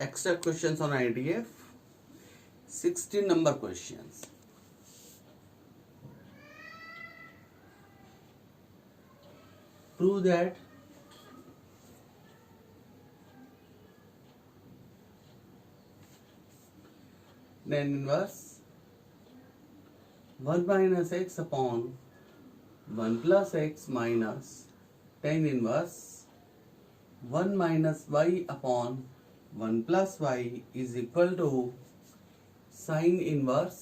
extra questions on IDF, 16 number questions. Prove that tan inverse 1 minus x upon 1 plus x minus tan inverse 1 minus y upon 1 plus y is equal to sin inverse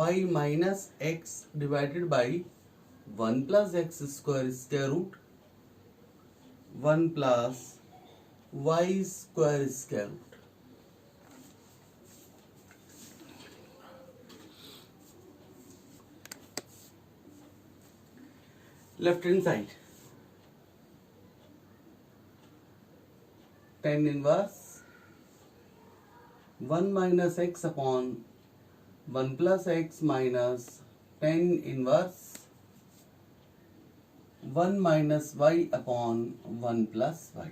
y minus x divided by 1 plus x square root 1 plus y square root. Left hand side, tan inverse 1 minus x upon 1 plus x minus tan inverse 1 minus y upon 1 plus y.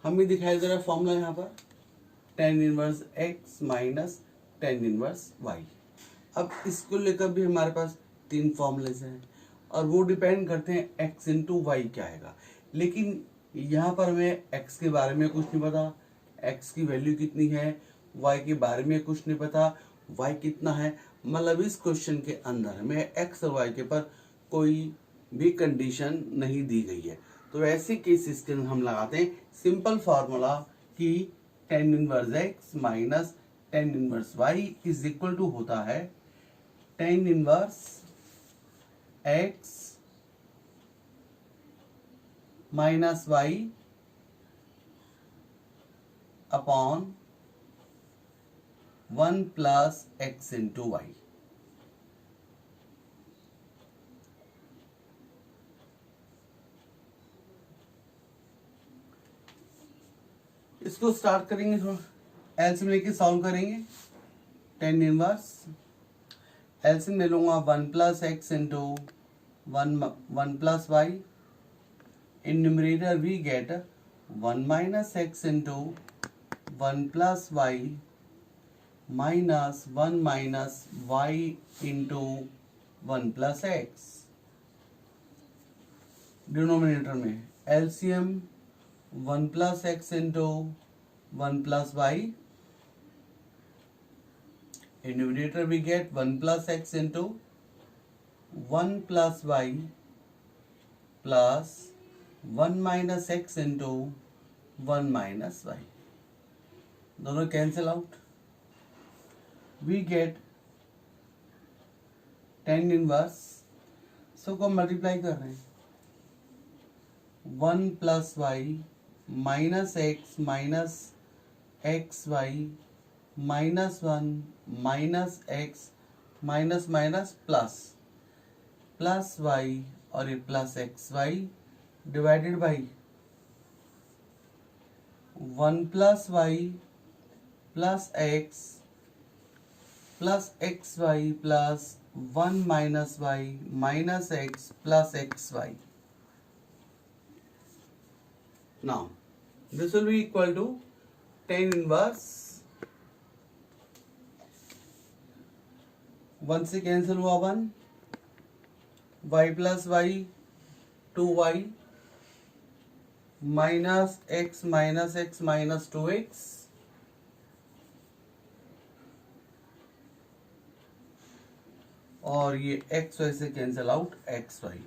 हमें दिखाई दे रहा है formula यहाँ पर tan inverse x minus tan inverse y. अब इसको लेकर भी हमारे पास 3 फॉर्मूलेस हैं और वो डिपेंड करते हैं x इंटू वाई क्या आएगा. लेकिन यहाँ पर हमें x के बारे में कुछ नहीं पता, x की वैल्यू कितनी है, y के बारे में कुछ नहीं पता, y कितना है. मतलब इस क्वेश्चन के अंदर हमें x और y के पर कोई भी कंडीशन नहीं दी गई है. तो ऐसे केसेस के हम लगाते हैं सिंपल फार्मूला कि tan inverse x minus tan inverse y is equal to होता है tan inverse x minus y upon 1 plus x into y. इसको स्टार्ट करेंगे, थोड़ा एलसीएम लेके सॉल्व करेंगे. tan इनवर्स एलसीएम ले लूंगा 1 plus x into 1 plus y. In numerator we get 1 minus x into 1 plus y minus 1 minus y into 1 plus x. Denominator में LCM 1 plus x into 1 plus y. In numerator we get 1 plus x into 1 plus y plus 1 minus x into 1 minus y. दोनों cancel out. We get tan inverse सबको multiply कर रहे हैं 1 plus y minus x y minus 1 minus x minus minus plus y और ये plus x y divided by 1 plus y plus x y plus 1 minus y minus x plus x y. Now this will be equal to tan inverse 1 से cancel हुआ 1 y plus y 2y minus x minus 2x और ये x y से cancel out x y.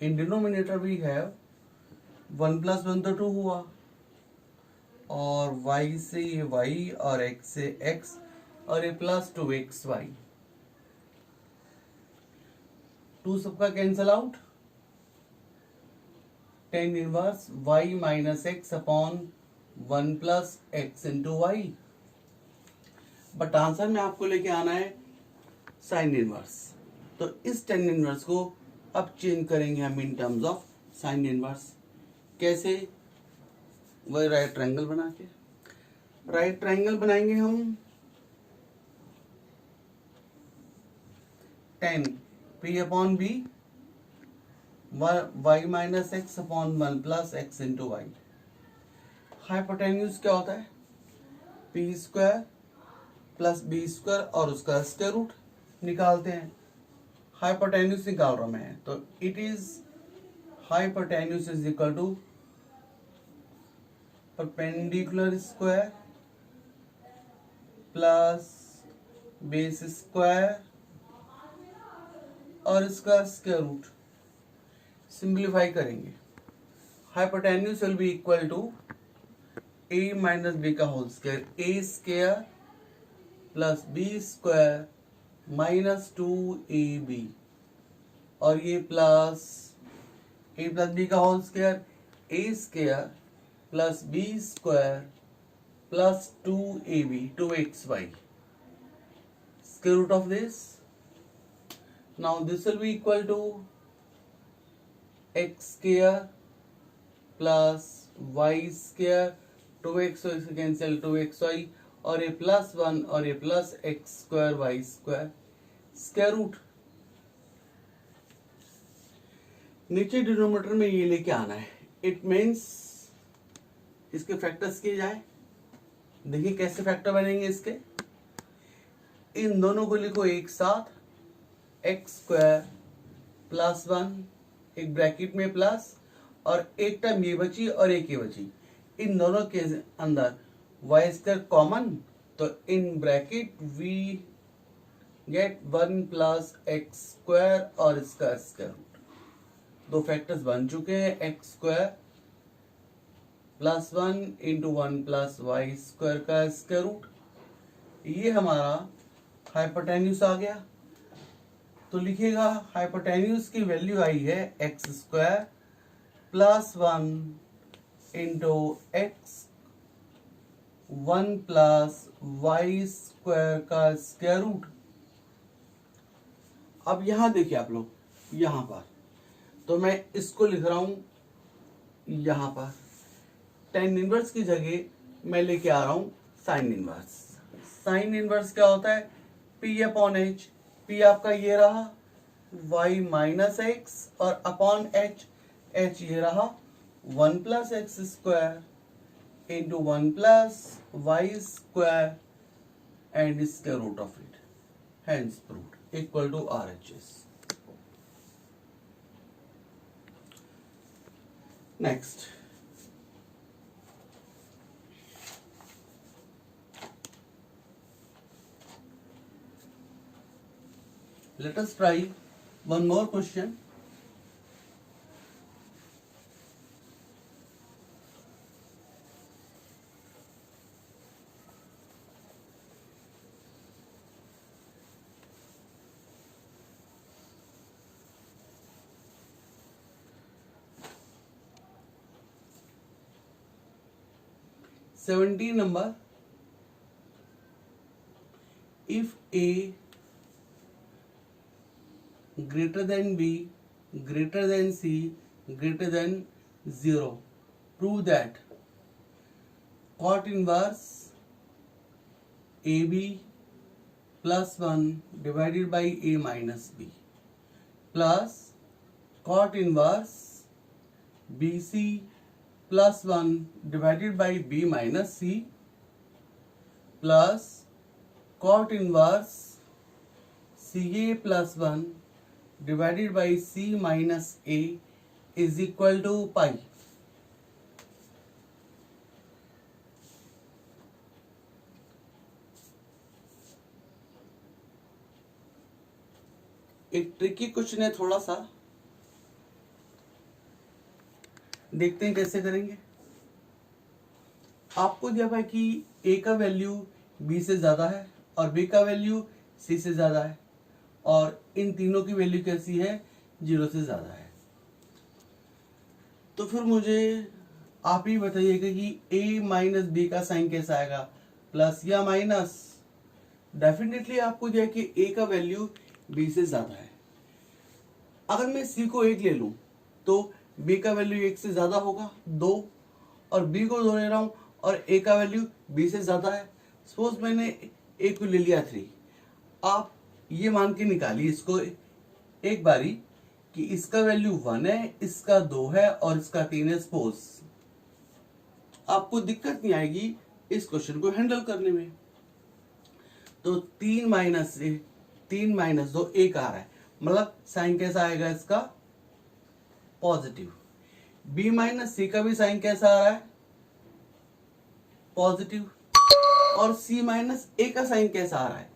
In denominator we have 1 plus 1 तो 2 हुआ और y से ये y और x से x और ये प्लस 2xy. 2 सबका cancel out. tan inverse y minus x upon 1 plus x into y. But answer में आपको लेके आना है साइन इनवर्स. तो इस tan इनवर्स को अब चेंज करेंगे हम in terms of sine inverse. कैसे? वही राइट ट्रायंगल बना के राइट ट्रायंगल बनाएंगे हम. tan p upon b y minus x upon 1 plus x into y. Hypotenuse क्या होता है? P square plus b square और उसका स्क्वायर रूट निकालते हैं। हाइपोटेन्यूज निकाल रहा मैं, तो it is hypotenuse is equal to perpendicular square plus base square और इसका स्क्वायर रूट। सिंप्लीफाई करेंगे, hypotenuse will be equal to a minus b का whole square, a square plus b square minus 2ab और ये plus a plus b का whole square, a square plus b square plus 2ab 2xy, square root of this. Now this will be equal to x square plus y square, 2xy से cancel 2xy और ये plus 1 और ये plus x square y square, square root. नीचे denominator में ये लेके आना है। इट मीन्स इसके फैक्टर्स किए जाए। देखिए कैसे फैक्टर बनेंगे इसके। इन दोनों को लिखो एक साथ, एक्स स्क्वायर प्लस 1 एक ब्रैकेट में प्लस और एक टर्म ये बची और एक ये बची। इन दोनों के अंदर वाई स्क्वायर कॉमन, तो in bracket we get 1 plus x square और इसका स्क्वायर रूट। दो फैक्टर्स बन चुके हैं, x square plus 1 into 1 plus y square का स्क्वायर रूट। ये हमारा हाइपोटेन्यूज आ गया। तो लिखिएगा हाइपोटेन्यूज की वैल्यू आई है x square plus 1 into x 1 plus y square का स्क्वायर रूट। अब यहां देखिए आप लोग, यहां पर तो मैं इसको लिख रहा हूं यहां पर टेन इनवर्स की जगह मैं लेके आ रहा हूं साइन इनवर्स। साइन इनवर्स क्या होता है? P upon H. P आपका ये रहा y माइनस एक्स और अपॉन एच, एच ये रहा 1 plus x square into 1 plus y square and square root of it, hence proved equal to RHS। Next, let us try one more question. number, if A greater than B greater than C greater than 0, prove that cot inverse AB plus 1 divided by A minus B plus cot inverse BC plus 1 divided by B minus C plus cot inverse CA plus 1 divided by C minus A is equal to pi. एक tricky question है थोड़ा सा, देखते हैं कैसे करेंगे। आपको दिया है कि A का वैल्यू B से ज्यादा है और B का वैल्यू C से ज्यादा है और इन तीनों की वैल्यू कैसी है? 0 से ज्यादा है। तो फिर मुझे आप ही बताइएगा कि A माइनस B का साइन कैसा आएगा, प्लस या माइनस? डेफिनेटली आपको दिया कि A का वैल्यू B से ज्यादा है। अगर मैं C को 1 ले लूं तो B का वैल्यू 1 से ज्यादा होगा 2, और B को 2 ले रहा हूं और A का वैल्यू B से ज्यादा है। सपोज मैंने A को ले लिया 3। आप ये मान के निकालिए इसको एक बारी कि इसका वैल्यू 1 है, इसका 2 है और इसका 3 है। सपोज आपको दिक्कत नहीं आएगी इस क्वेश्चन को हैंडल करने में। तो 3 माइनस 2 1 आ रहा है, मतलब साइन कैसा आएगा इसका? पॉजिटिव। b माइनस सी का भी साइन कैसा आ रहा है? पॉजिटिव। और c माइनस ए का साइन कैसा आ रहा है?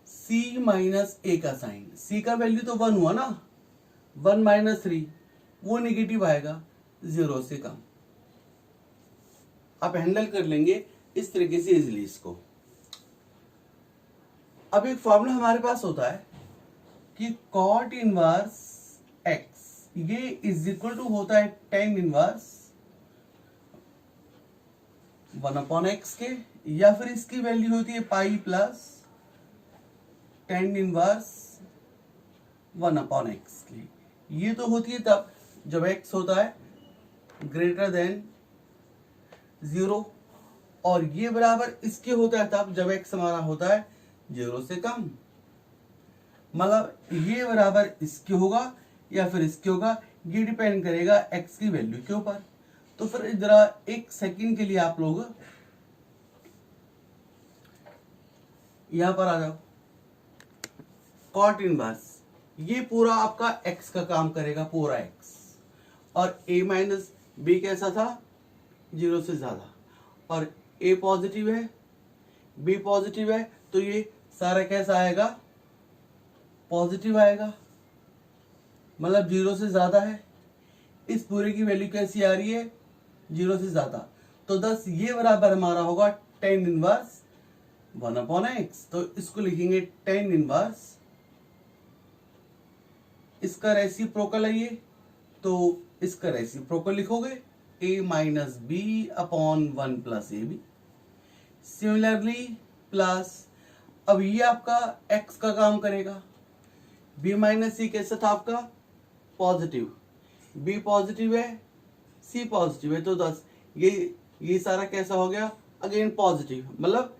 c माइनस ए का साइन, c का वैल्यू तो 1 हुआ ना, 1 माइनस 3 वो निगेटिव आएगा, 0 से कम। आप हैंडल कर लेंगे इस तरीके से इजीली इसको। अब एक फॉर्मूला हमारे पास होता है कि cot इनवर्स x ये इज इक्वल टू होता है tan इनवर्स 1/x के, या फिर इसकी वैल्यू होती है pi plus tan inverse 1/x की। ये तो होती है तब जब x होता है ग्रेटर देन 0, और ये बराबर इसके होता है तब जब x हमारा होता है 0 से कम। मतलब ये बराबर इसके होगा या फिर इसके होगा, ये डिपेंड करेगा x की वैल्यू के ऊपर। तो फिर जरा एक सेकंड के लिए आप लोग यहां पर आ जाओ। कॉट इनवर्स ये पूरा आपका x का काम करेगा, पूरा x। और a माइनस बी कैसा था? 0 से ज्यादा। और a पॉजिटिव है, b पॉजिटिव है, तो ये सारा कैसा आएगा? पॉजिटिव आएगा, मतलब 0 से ज्यादा है। इस पूरे की वैल्यू कैसी आ रही है? 0 से ज्यादा। तो 10 ये बराबर हमारा होगा tan इनवर्स 1/x। तो इसको लिखेंगे tan इनवर्स, इसका रेसिप्रोकल है ये, तो इसका रेसिप्रोकल लिखोगे a minus b upon 1 plus a b. Similarly plus, अब ये आपका x का काम करेगा। b माइनस सी कैसा था आपका? पॉजिटिव। b पॉजिटिव है, c पॉजिटिव है, तो 10 ये सारा कैसा हो गया? अगेन पॉजिटिव, मतलब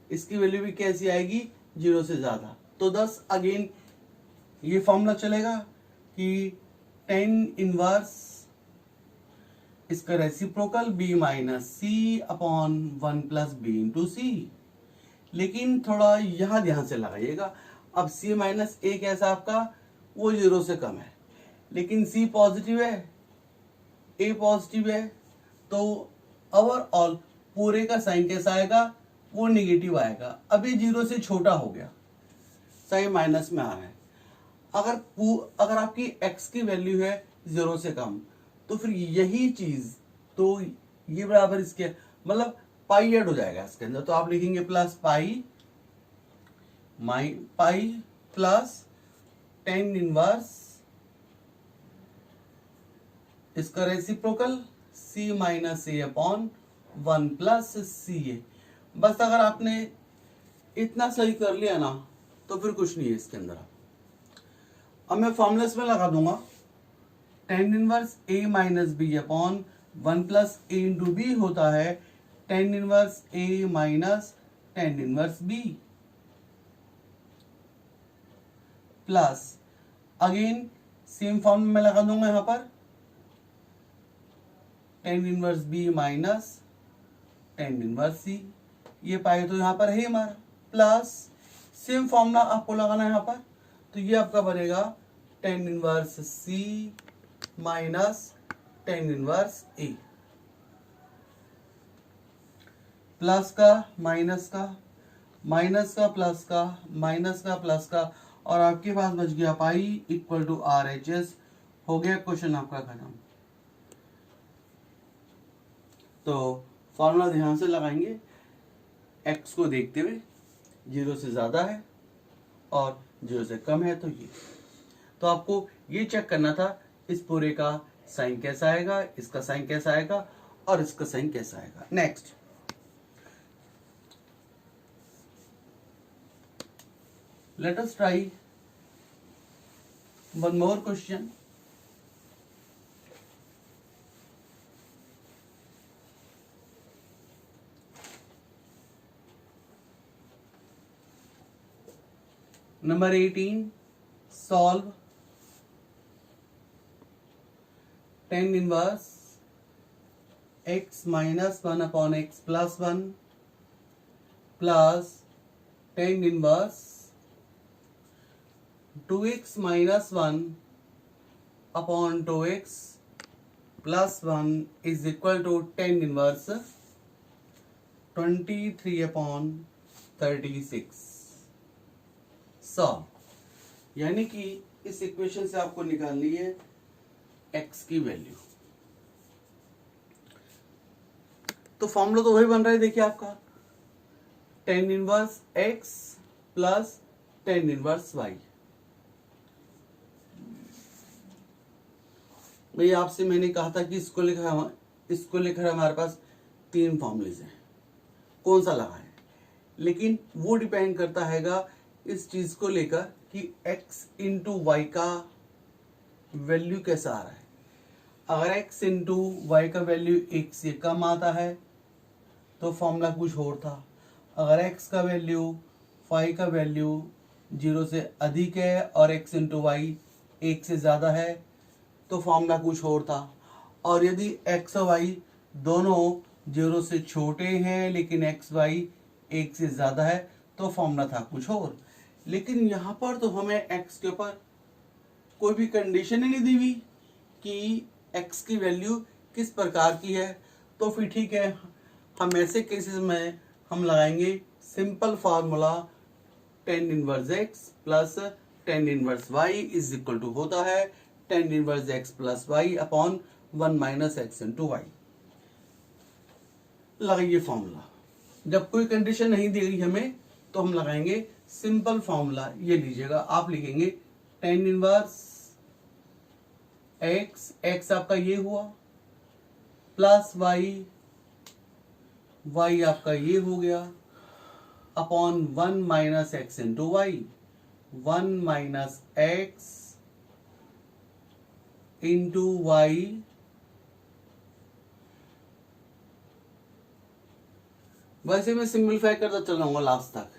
इसकी वैल्यू भी कैसी आएगी? 0 से ज्यादा। तो 10 अगेन ये फॉर्मूला चलेगा कि tan इनवर्स इसका रेसिप्रोकल b माइनस सी अपॉन 1 प्लस बी इंटू सी। लेकिन थोड़ा यहां ध्यान से लगाइएगा, अब c माइनस ए कैसा आपका? वो 0 से कम है, लेकिन c पॉजिटिव है, a पॉजिटिव है, तो ओवरऑल पूरे का साइन कैसा आएगा? वो निगेटिव आएगा। अभी 0 से छोटा हो गया, साइन माइनस में आ रहा है। अगर आपकी x की वैल्यू है 0 से कम, तो फिर यही चीज, तो ये बराबर इसके, मतलब पाई ऐड हो जाएगा इसके अंदर। तो आप लिखेंगे plus pi plus tan inverse इसका रेसिप्रोकल c माइनस ए अपॉन 1 प्लस सी ए। बस अगर आपने इतना सही कर लिया ना, तो फिर कुछ नहीं है इसके अंदर। अब मैं फॉर्मुलेस में लगा दूंगा, tan inverse a minus b upon 1 plus a into b होता है tan inverse a minus tan inverse b, plus again same form में लगा दूंगा यहां पर tan inverse b minus tan inverse c। ये पाए तो यहां पर है हमारा, प्लस सेम फॉर्मूला आपको लगाना है यहां पर। तो ये आपका बनेगा tan inverse c minus tan inverse a, plus का माइनस का, माइनस का प्लस का, माइनस का प्लस का, और आपके पास बच गया पाई इक्वल टू RHS। हो गया क्वेश्चन आपका खत्म। तो फॉर्मूला ध्यान से लगाएंगे, x को देखते हुए 0 से ज्यादा है और 0 से कम है, तो ये, तो आपको ये चेक करना था इस पूरे का साइन कैसा आएगा, इसका साइन कैसा आएगा और इसका साइन कैसा आएगा। Next, let us try one more question. Number 18, solve tan inverse x minus 1 upon x plus 1 plus ten inverse 2x minus 1 upon 2x plus 1 is equal to ten inverse 23 upon 36 solve. यानी कि इस equation से आपको निकालनी है x की value. तो formula तो वही बन रहा है, देखिए आपका ten inverse x plus ten inverse y। भाई आपसे मैंने कहा था कि इसको लेकर हमारे पास तीन फॉर्मूलेज हैं, कौन सा लगा है, लेकिन वो डिपेंड करता हैगा इस चीज को लेकर कि x इंटू वाई का वैल्यू कैसा आ रहा है। अगर x इंटू वाई का वैल्यू 1 से कम आता है तो फॉर्मूला कुछ और था। अगर x का वैल्यू y का वैल्यू 0 से अधिक है और x इंटू वाई 1 से ज़्यादा है तो फॉर्मूला कुछ और था। और यदि x और y दोनों 0 से छोटे हैं लेकिन x y 1 से ज़्यादा है तो फॉर्मूला था कुछ और। लेकिन यहाँ पर तो हमें x के ऊपर कोई भी कंडीशन ही नहीं दी हुई कि x की वैल्यू किस प्रकार की है। तो फिर ठीक है, हम ऐसे केसेस में हम लगाएंगे simple formula ten inverse x plus ten inverse y is equal to होता है ten inverse x plus y upon 1 minus x into y. लगाइए फॉर्मूला। जब कोई कंडीशन नहीं दी गई हमें तो हम लगाएंगे सिंपल फॉर्मूला। ये लीजिएगा, आप लिखेंगे टेन इनवर्स x आपका ये हुआ प्लस y आपका ये हो गया upon 1 minus x into y. 1 minus x into y वैसे मैं सिंपलीफाई करता चल रहा हूँ लास्ट तक।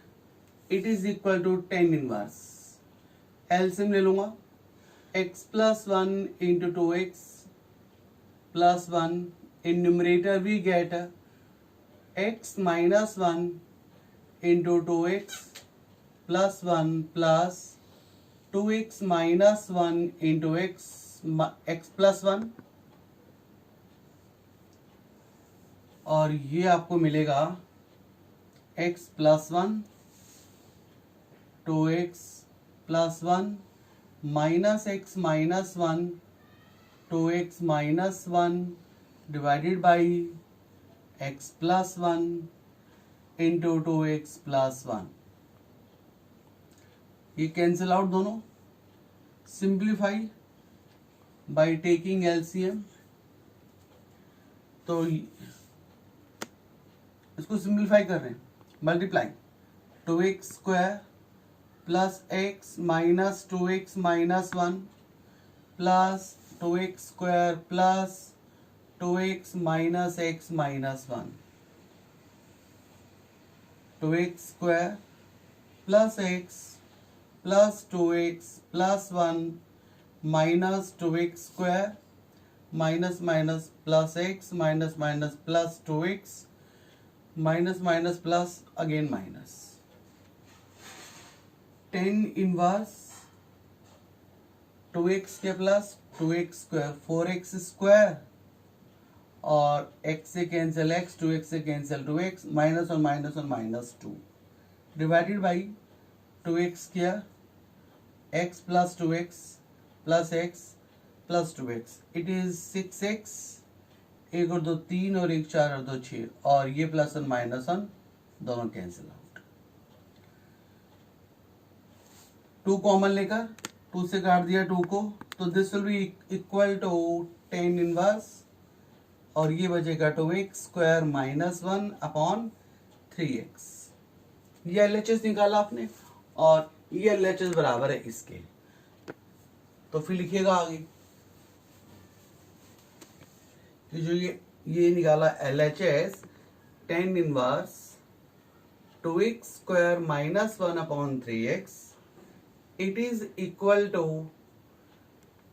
It is equal to ten inverse LCM ले लूंगा x plus 1 into 2x plus 1 in numerator we get x minus 1 into 2x plus 1 plus 2x minus 1 into x plus 1 और ये आपको मिलेगा x plus 1 2x plus 1 minus x minus 1 2x minus 1 divided by x plus 1 into 2x plus 1। ये cancel out दोनों, simplify by taking LCM. तो इसको simplify कर रहे हैं, multiply 2x square plus x minus 2x minus 1 plus 2x square plus 2x minus x minus 1। 2x square plus x plus 2x plus 1 minus 2x square minus minus plus x minus minus plus 2x minus minus plus again minus. 10 inverse 2x के plus 2x square 4x square और x से cancel x 2x से cancel 2x minus और minus और minus 2 divided by 2x square x plus 2x plus x plus 2x it is 6x। एक और दो 3 और एक 4 और 2 6 और ये प्लस और माइनस और दोनों कैंसिल आउट। 2 कॉमन लेकर 2 से काट दिया 2 को, तो this will be equal to 10 inverse और ये बचेगा 2x square minus 1 upon 3x। ये LHS निकाला आपने और ये LHS बराबर है इसके। तो फिर लिखिएगा आगे कि जो ये निकाला LHS 10 inverse 2x square minus 1 upon 3x it is equal to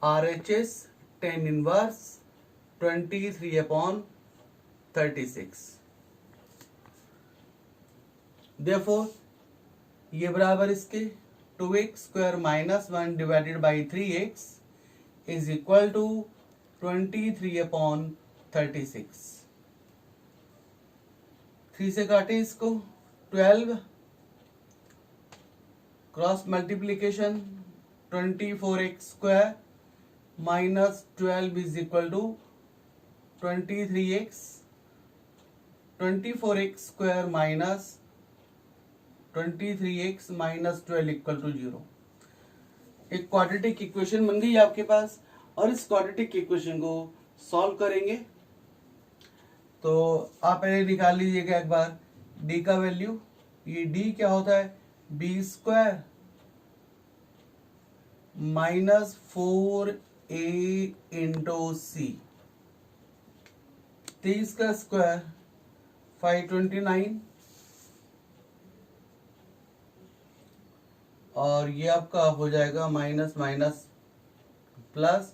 RHS 10 inverse 23/36। Therefore ये बराबर इसके 2x² minus 1 divided by 3x is equal to 23/36। 3 से काटे इसको, 12 cross multiplication 24x² minus 12 is equal to 23x, 24x² minus 23x minus 12 equal to 0। एक quadratic equation बन गई आपके पास, और इस क्वाड्रेटिक इक्वेशन को सॉल्व करेंगे। तो आप पहले निकाल लीजिएगा एक बार d का वैल्यू। ये d क्या होता है, b² माइनस 4a इंटू सी, 30 का स्क्वायर 529, और ये आपका हो जाएगा माइनस माइनस प्लस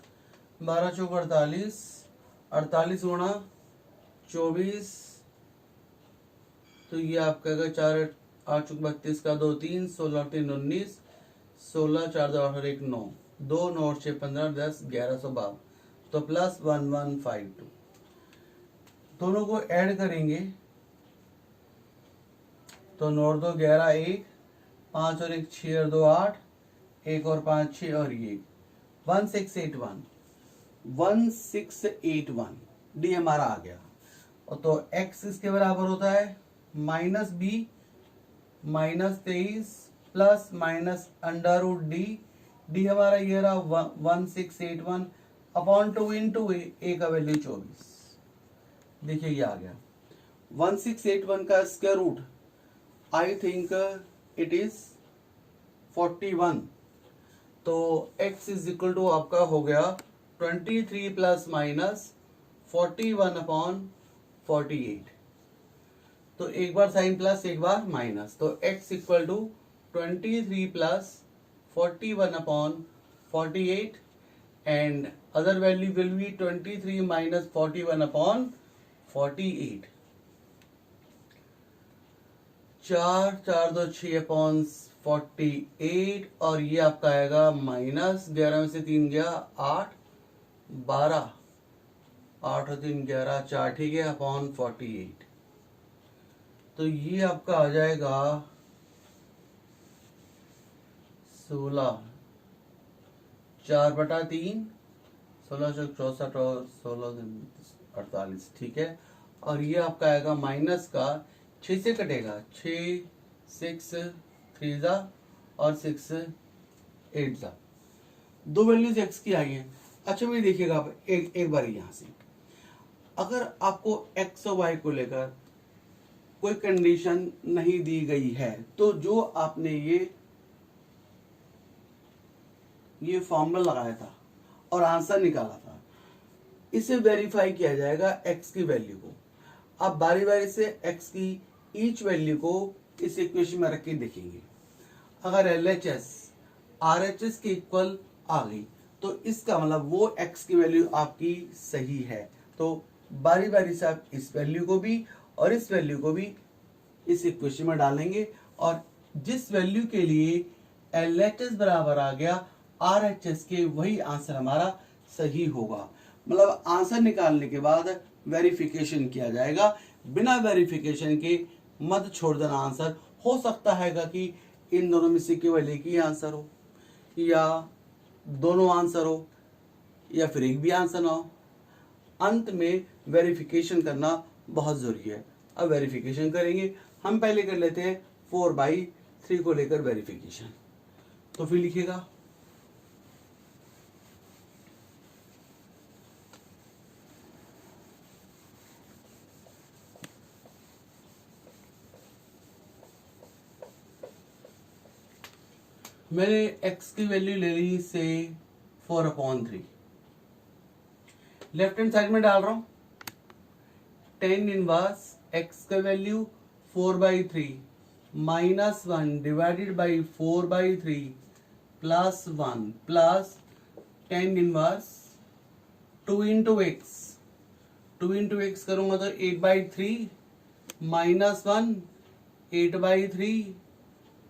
12 चौक 48, 48 गुणा 24, तो ये आपका 4 8 चौक 32 का 2 3, 16 3 19, 16 4 2 8 1 9, 2 9 6 15 10 1152, तो प्लस 1152। दोनों को ऐड करेंगे तो 9 2 11 1, 5 और 1 6 और 2 8, 1 और 5 6 और ये 1681, 1681 डी हमारा आ गया। और तो x इसके बराबर होता है minus b minus 23 plus minus under root D हमारा ये रहा 1681 अपॉन 2 इंटू ए का वैल्यू 24। देखिए ये आ गया 1681 का square root, I think it is 41। तो x इज इक्वल टू आपका हो गया 23 प्लस माइनस 41 अपॉन 48। तो एक बार साइन प्लस एक बार माइनस, तो x equal to 23 plus 41 upon 48 and other value will be 23 minus 41 upon 48। 4 4 2 6 upon 48, और ये आपका आएगा माइनस 11 में से 3 गया 8 12, 8 और 3 11 4, ठीक है, अपॉन 48। तो ये आपका आ जाएगा 16 4/3, 16 64 और 16 48, ठीक है। और ये आपका आएगा माइनस का 6 से कटेगा, 6 6 3 जा और 6 8 जा, दो वैल्यूज x की आई हैं। अच्छा भाई देखिएगा आप एक बार यहाँ से, अगर आपको x और y को लेकर कोई कंडीशन नहीं दी गई है तो जो आपने ये फॉर्मूला लगाया था और आंसर निकाला था, इसे वेरीफाई किया जाएगा x की वैल्यू को। आप बारी बारी से x की ईच वैल्यू को इस इक्वेशन में रख के देखेंगे। अगर LHS RHS के इक्वल आ गई तो इसका मतलब वो x की वैल्यू आपकी सही है। तो बारी बारी से आप इस वैल्यू को भी और इस वैल्यू को भी इस इक्वेशन में डालेंगे, और जिस वैल्यू के लिए LHS बराबर आ गया RHS के, वही आंसर हमारा सही होगा। मतलब आंसर निकालने के बाद वेरिफिकेशन किया जाएगा, बिना वेरिफिकेशन के मत छोड़ देना आंसर। हो सकता है कि इन दोनों में से केवल एक ही आंसर हो, या दोनों आंसर हो, या फिर एक भी आंसर ना हो। अंत में वेरिफिकेशन करना बहुत जरूरी है। अब वेरिफिकेशन करेंगे, हम पहले कर लेते हैं 4/3 को लेकर वेरिफिकेशन। तो फिर लिखिएगा मैंने x की वैल्यू ले ली से 4/3, लेफ्ट हैंड साइड में डाल रहा हूं। tan इनवर्स x का value 4/3 minus 1 divided by 4/3 plus 1 plus tan inverse 2 into x 2 into x करूंगा तो 8/3 minus 1 8/3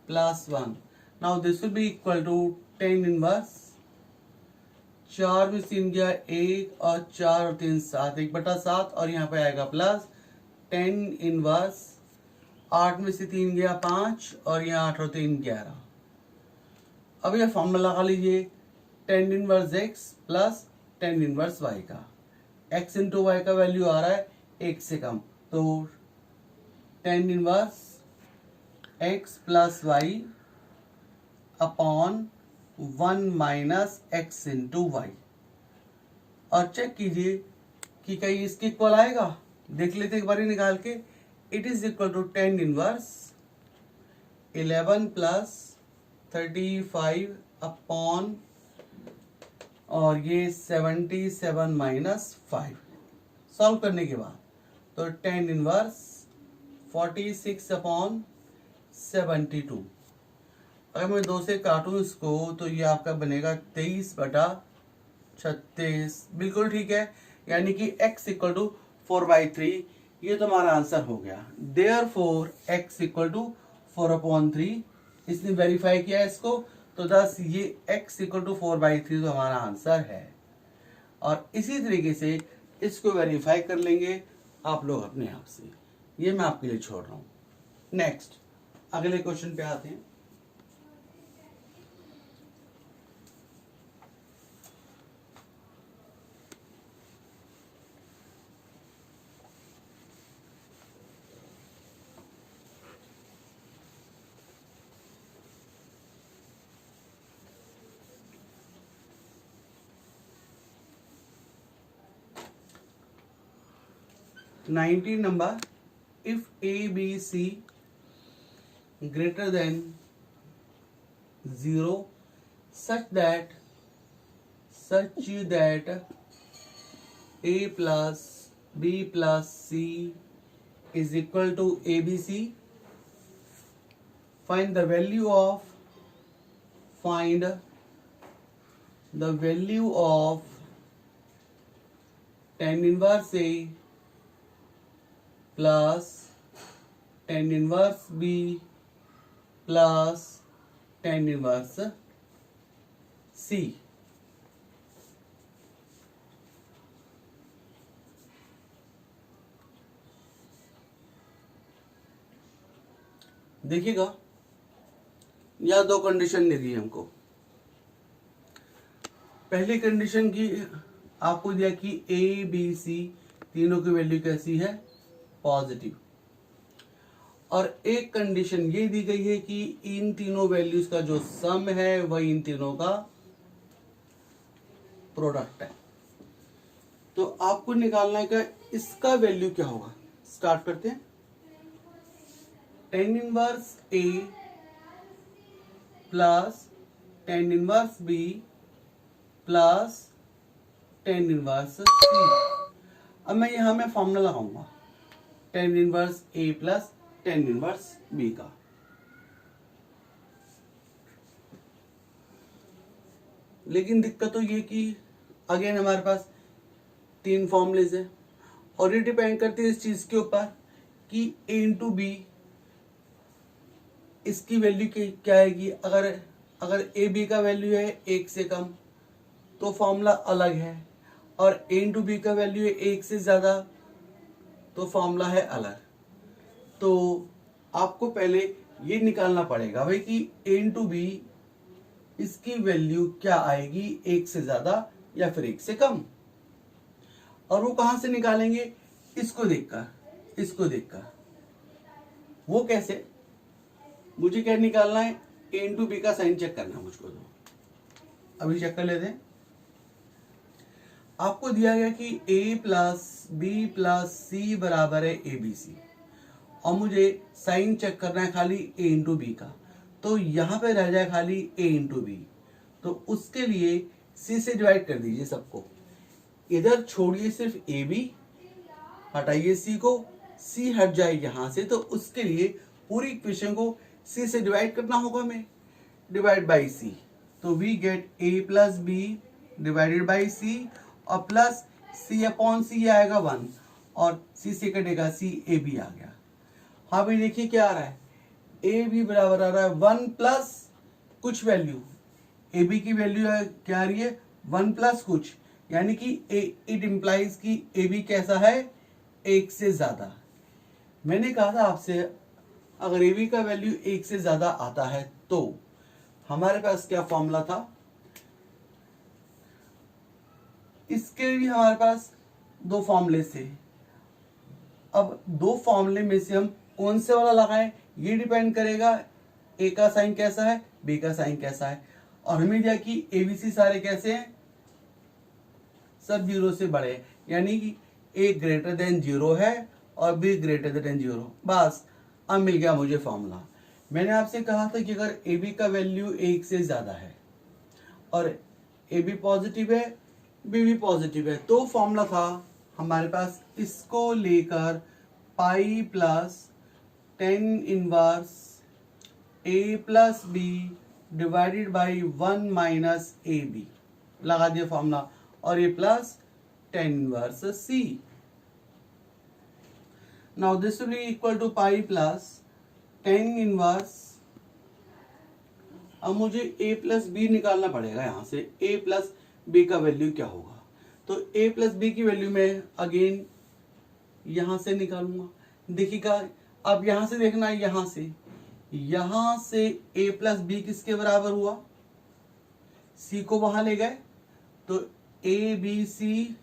plus 1। Now this will be equal to 10 inverse, 4 में 3 गया 1 और 4 और 3 7, 1/7 और यहाँ पे आएगा प्लस 10 इनवर्स, 8 में से 3 गया 5 और यहाँ 8 और 3 11। अब ये फॉर्मूला लगा लीजिए 10 inverse x plus 10 inverse y का। एक्स इंटू वाई का वैल्यू आ रहा है 1 से कम, तो 10 inverse x plus y upon 1 minus x into y. और चेक कीजिए कि कहीं इसके इक्वल आएगा, देख लेते एक बार निकाल के। It is equal to 10 inverse 11 plus 35 upon और ये 77 माइनस 5। सॉल्व करने के बाद तो 10 इनवर्स 46 अपॉन 72। अगर मैं 2 से काटूं इसको तो ये आपका बनेगा 23/36। बिल्कुल ठीक है, यानी कि x इक्वल टू 4/3। ये तो हमारा आंसर हो गया। Therefore x equal to 4/3। इसने वेरीफाई किया इसको, तो दस ये x इक्वल टू 4/3 तो हमारा आंसर है। और इसी तरीके से इसको वेरीफाई कर लेंगे आप लोग अपने आप से। ये मैं आपके लिए छोड़ रहा हूं। नेक्स्ट अगले क्वेश्चन पे आते हैं। Nineteen number, if a b c greater than 0 such that a plus b plus c is equal to abc, find the value of tan inverse a plus tan inverse b plus tan inverse c। देखिएगा यह 2 condition दे दी हमको। पहली condition की आपको दिया कि a b c तीनों की वैल्यू कैसी है, पॉजिटिव। और एक कंडीशन ये दी गई है कि इन तीनों वैल्यूज का जो सम है वह इन तीनों का प्रोडक्ट है। तो आपको निकालना है कि इसका वैल्यू क्या होगा। स्टार्ट करते हैं। tan inverse a plus tan inverse b plus tan inverse c। अब मैं यहां में फॉर्मूला लगाऊंगा tan inverse a plus tan inverse b का। लेकिन दिक्कत तो ये कि अगेन हमारे पास 3 फॉर्मूलेज है और ये डिपेंड करती है इस चीज के ऊपर कि a इंटू बी इसकी वैल्यू क्या आएगी। अगर ए बी का वैल्यू है 1 से कम तो फॉर्मूला अलग है, और a इंटू बी का वैल्यू है 1 से ज्यादा तो फॉर्मूला है अलग। तो आपको पहले ये निकालना पड़ेगा भाई कि a इंटू बी इसकी वैल्यू क्या आएगी, 1 से ज्यादा या फिर 1 से कम। और वो कहां से निकालेंगे, इसको देखकर। वो कैसे, मुझे क्या निकालना है, a इंटू बी का साइन चेक करना है मुझको। तो अभी चेक कर लेते हैं। आपको दिया गया कि a प्लस बी प्लस सी बराबर है ए बी सी, और मुझे साइन चेक करना है खाली a इंटू बी का। तो यहां पे रह जाए खाली a इंटू बी, तो उसके लिए c से डिवाइड कर दीजिए सबको। इधर छोड़िए सिर्फ ए बी, हटाइए c को, c हट जाए यहां से, तो उसके लिए पूरी इक्वेशन को c से डिवाइड करना होगा हमें, डिवाइड बाई c। तो we get a plus b divided by c और प्लस सी अपॉन सी आएगा 1 और सी से कटेगा सी, ए बी आ गया। हाँ भाई देखिए क्या आ रहा है, ए बी बराबर आ रहा है 1 प्लस कुछ वैल्यू, ए बी की वैल्यू है क्या आ रही है 1 प्लस कुछ, यानी कि इट इम्प्लाइज कि ए बी कैसा है, 1 से ज्यादा। मैंने कहा था आपसे अगर ए बी का वैल्यू 1 से ज्यादा आता है तो हमारे पास क्या फॉर्मूला था, इसके भी हमारे पास दो फॉर्मूले थे। अब दो फॉर्मूले में से हम कौन से वाला लगाएं ये डिपेंड करेगा ए का साइन कैसा है, बी का साइन कैसा है। और हमें दिया कि एबीसी सारे कैसे हैं, सब 0 से बड़े हैं, यानी कि ए ग्रेटर देन 0 है और बी ग्रेटर देन 0। बस अब मिल गया मुझे फॉर्मूला। मैंने आपसे कहा था कि अगर ए बी का वैल्यू 1 से ज्यादा है और ए बी पॉजिटिव है, बी भी पॉजिटिव है, तो फॉर्मूला था हमारे पास इसको लेकर pi plus 10 inverse a plus b divided by 1 minus a b लगा दिया फॉर्मूला, और ये plus 10 inverse c. Now this will be equal to pi plus 10 inverse, अब मुझे a प्लस बी निकालना पड़ेगा। यहां से a प्लस बी का वैल्यू क्या होगा, तो a प्लस बी की वैल्यू मैं अगेन यहां से निकालूंगा। देखिएगा अब यहां से देखना, यहां से a प्लस बी किसके बराबर हुआ, c को वहां ले गए तो a b c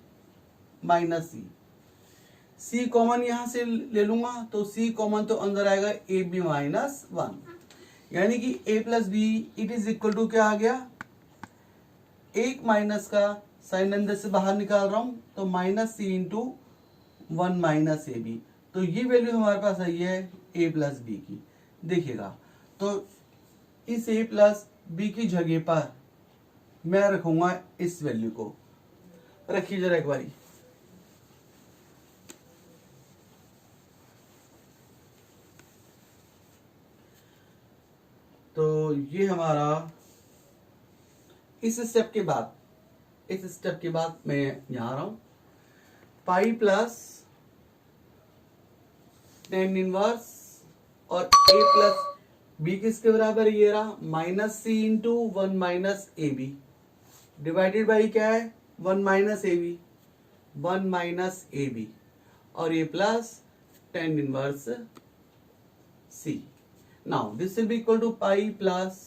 minus c common यहां से ले लूंगा तो c कॉमन तो अंदर आएगा ए बी माइनस 1, यानी कि a plus b it is equal to क्या आ गया, एक माइनस का साइन अंदर से बाहर निकाल रहा हूं तो minus c into 1 minus a b. तो ये वैल्यू हमारे पास आई है a प्लस बी की। देखिएगा तो इस a प्लस बी की जगह पर मैं रखूंगा इस वैल्यू को, रखिए जरा एक बारी। तो ये हमारा इस स्टेप के बाद मैं यहां आ रहा हूं, पाई प्लस 10 इनवर्स और a प्लस बी किसके बराबर, ये रहा minus c into 1 minus a b divided by क्या है 1 minus a b, 1 minus a b, और ये plus 10 inverse c. Now this will be equal to pi plus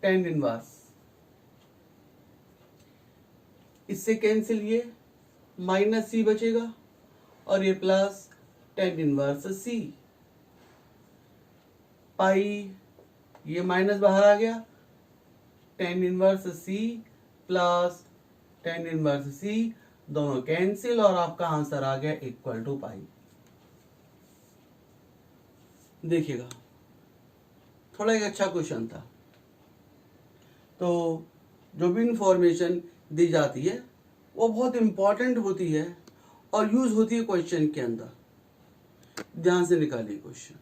10 inverse, इससे कैंसिल ये माइनस सी बचेगा और ये प्लस 10 इनवर्स सी। पाई ये माइनस बाहर आ गया, 10 इनवर्स सी प्लस 10 इनवर्स सी दोनों कैंसिल और आपका आंसर आ गया इक्वल टू पाई। देखिएगा थोड़ा एक अच्छा क्वेश्चन था। तो जो भी इंफॉर्मेशन दी जाती है वो बहुत इंपॉर्टेंट होती है और यूज होती है क्वेश्चन के अंदर, ध्यान से निकालिए क्वेश्चन।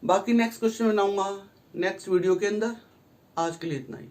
बाकी नेक्स्ट क्वेश्चन बनाऊंगा नेक्स्ट वीडियो के अंदर। आज के लिए इतना ही।